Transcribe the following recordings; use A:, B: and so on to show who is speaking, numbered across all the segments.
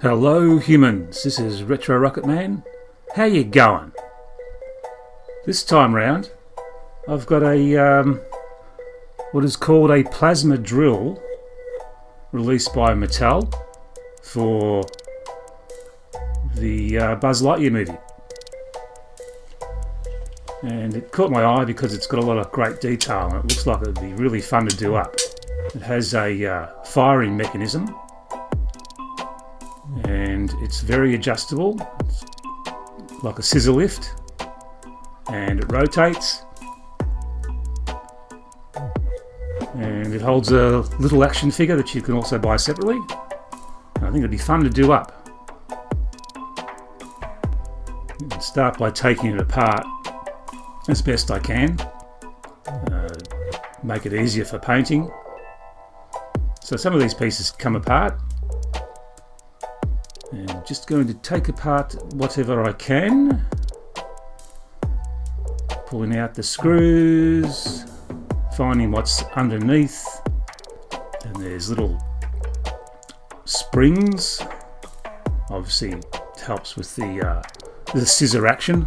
A: Hello humans, this is Retro Rocket Man. How you going? This time round I've got a what is called a plasma drill released by Mattel for the Buzz Lightyear movie. And it caught my eye because it's got a lot of great detail and it looks like it would be really fun to do up. It has a firing mechanism and it's very adjustable. It's like a scissor lift and it rotates and it holds a little action figure that you can also buy separately. And I think it'd be fun to do up. You can start by taking it apart as best I can, make it easier for painting. So some of these pieces come apart and I'm just going to take apart whatever I can, pulling out the screws, finding what's underneath, and there's little springs. Obviously it helps with the scissor action.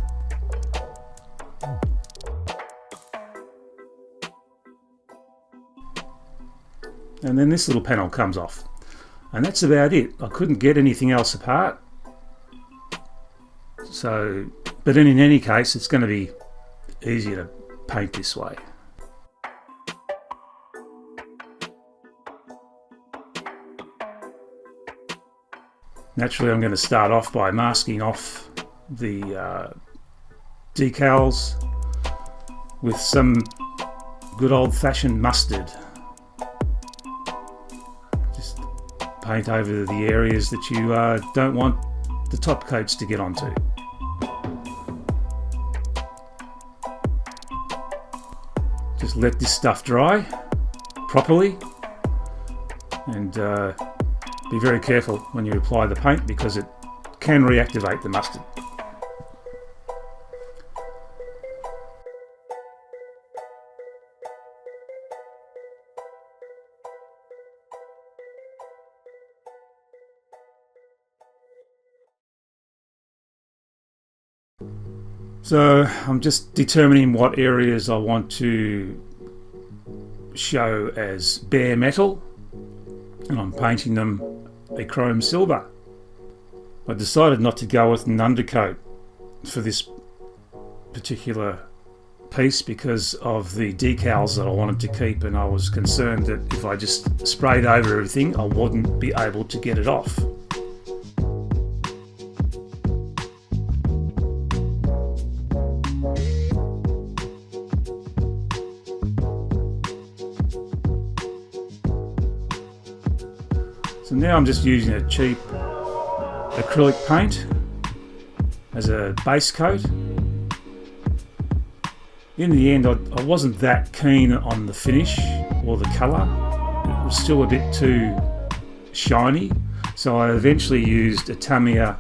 A: And then this little panel comes off. And that's about it. I couldn't get anything else apart. But in any case, it's going to be easier to paint this way. Naturally, I'm going to start off by masking off the decals with some good old-fashioned mustard. Paint over the areas that you don't want the top coats to get onto. Just let this stuff dry properly and be very careful when you apply the paint because it can reactivate the mustard. So I'm just determining what areas I want to show as bare metal, and I'm painting them a chrome silver. I decided not to go with an undercoat for this particular piece because of the decals that I wanted to keep, and I was concerned that if I just sprayed over everything I wouldn't be able to get it off. So now I'm just using a cheap acrylic paint as a base coat. In the end I wasn't that keen on the finish or the colour. It was still a bit too shiny, so I eventually used a Tamiya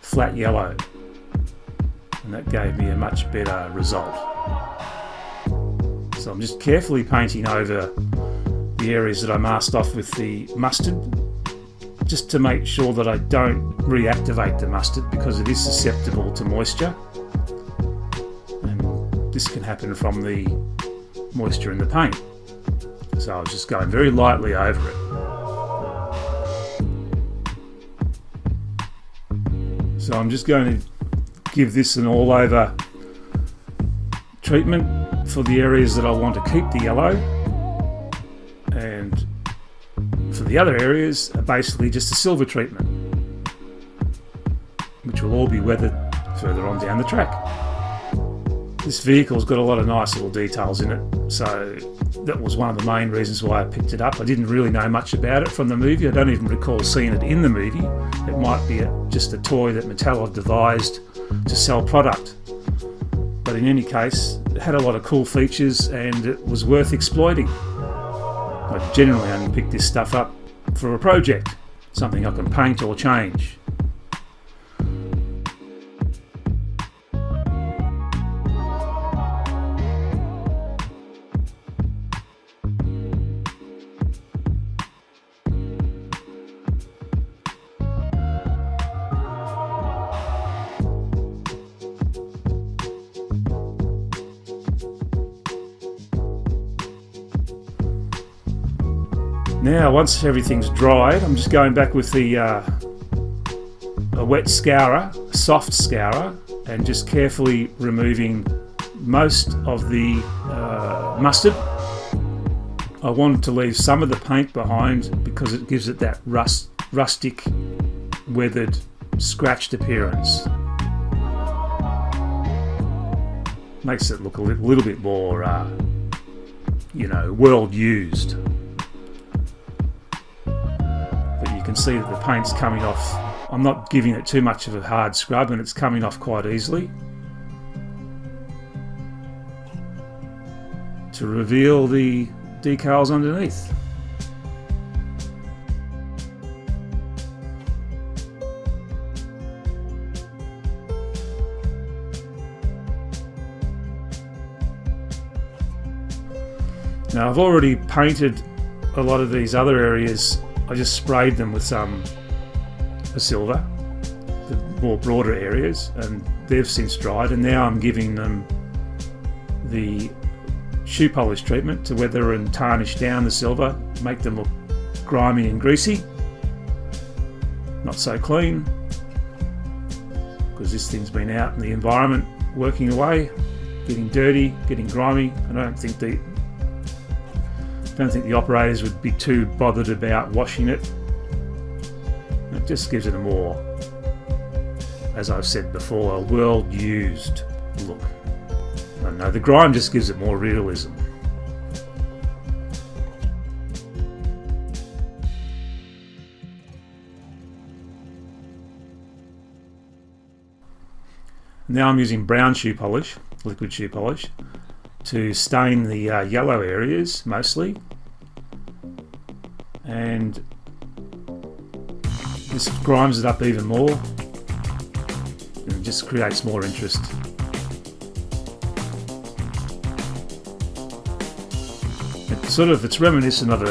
A: flat yellow and that gave me a much better result. So I'm just carefully painting over the areas that I masked off with the mustard, just to make sure that I don't reactivate the mustard because it is susceptible to moisture, and this can happen from the moisture in the paint. So I was just going very lightly over it. So I'm just going to give this an all over treatment for the areas that I want to keep the yellow, and for the other areas basically just a silver treatment, which will all be weathered further on down the track. This vehicle's got a lot of nice little details in it, so that was one of the main reasons why I picked it up. I didn't really know much about it from the movie. I don't even recall seeing it in the movie. It might be just a toy that Mattel have devised to sell product. But in any case, it had a lot of cool features and it was worth exploiting. I generally only pick this stuff up for a project, something I can paint or change. Now, once everything's dried, I'm just going back with the a wet scourer, a soft scourer, and just carefully removing most of the mustard. I wanted to leave some of the paint behind because it gives it that rustic, weathered, scratched appearance. Makes it look a little bit more, world used. But you can see that the paint's coming off. I'm not giving it too much of a hard scrub, and it's coming off quite easily. To reveal the decals underneath. Now, I've already painted a lot of these other areas. I just sprayed them with a silver, the more broader areas, and they've since dried, and now I'm giving them the shoe polish treatment to weather and tarnish down the silver, make them look grimy and greasy, not so clean, because this thing's been out in the environment working away, getting dirty, getting grimy. I don't think the operators would be too bothered about washing it. It just gives it a more, as I've said before, a world-used look. I don't know, the grime just gives it more realism. Now I'm using brown shoe polish, liquid shoe polish, to stain the yellow areas mostly, and this grimes it up even more and just creates more interest. It's reminiscent of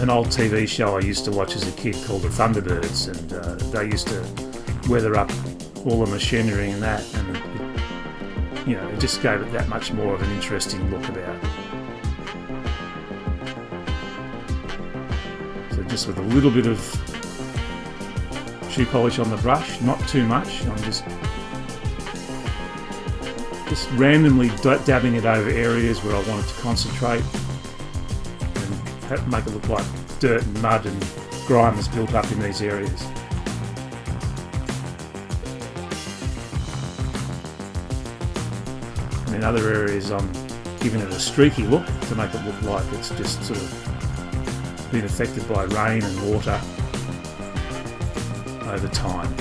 A: an old TV show I used to watch as a kid called The Thunderbirds, and they used to weather up all the machinery and that, and it just gave it that much more of an interesting look about it. So just with a little bit of shoe polish on the brush, not too much. I'm just randomly dabbing it over areas where I want it to concentrate and make it look like dirt and mud and grime has built up in these areas. And in other areas I'm giving it a streaky look to make it look like it's just sort of been affected by rain and water over time.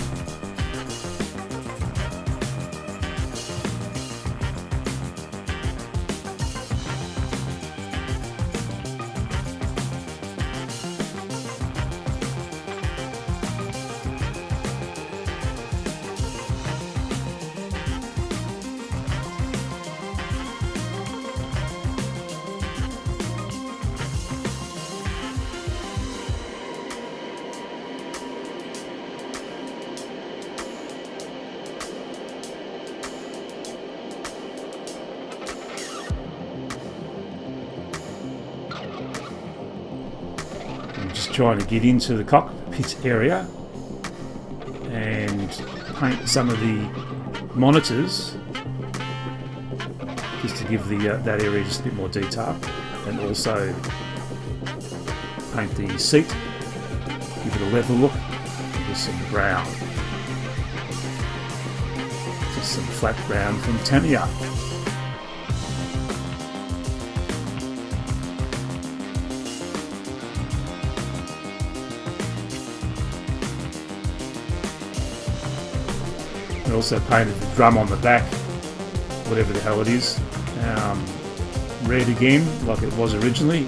A: Trying to get into the cockpit area and paint some of the monitors just to give that area just a bit more detail, and also paint the seat, give it a leather look with some brown, just some flat brown from Tamiya. I also painted the drum on the back, whatever the hell it is, red again like it was originally.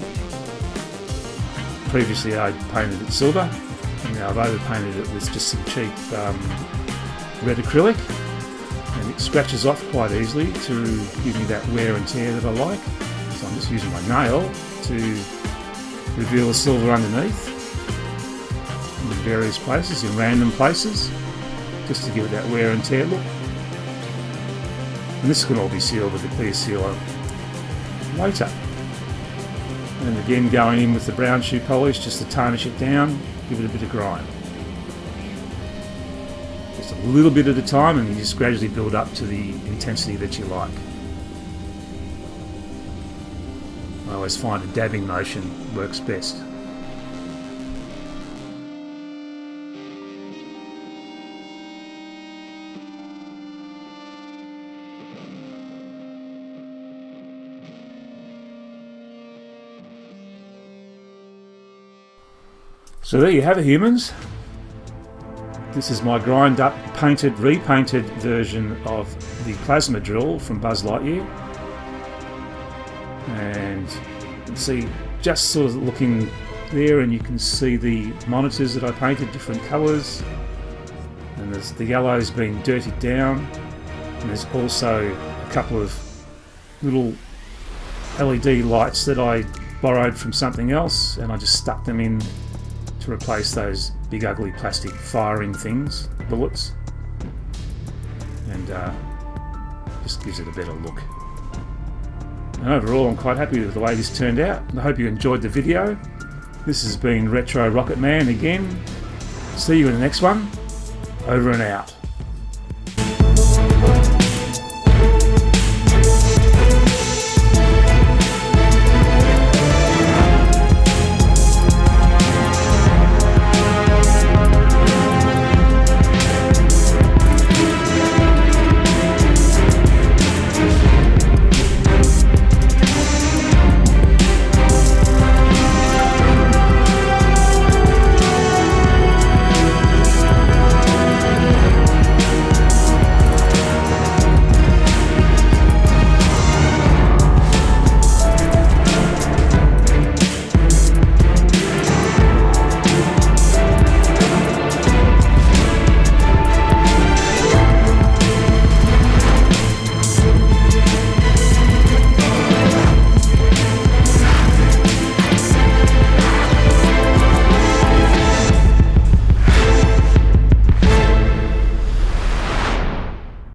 A: Previously I painted it silver, and now I've overpainted it with just some cheap red acrylic, and it scratches off quite easily to give me that wear and tear that I like. So I'm just using my nail to reveal the silver underneath in various places, in random places, just to give it that wear and tear look. And this can all be sealed with a clear sealer later. And again going in with the brown shoe polish just to tarnish it down, give it a bit of grime. Just a little bit at a time, and you just gradually build up to the intensity that you like. I always find a dabbing motion works best. So there you have it, humans. This is my grind up, painted, repainted version of the plasma drill from Buzz Lightyear. And you can see just sort of looking there, and you can see the monitors that I painted, different colours. And there's the yellow's been dirtied down. And there's also a couple of little LED lights that I borrowed from something else, and I just stuck them in to replace those big ugly plastic firing things, bullets, and just gives it a better look. And overall I'm quite happy with the way this turned out. I hope you enjoyed the video. This has been Retro Rocket Man again. See you in the next one. Over and out.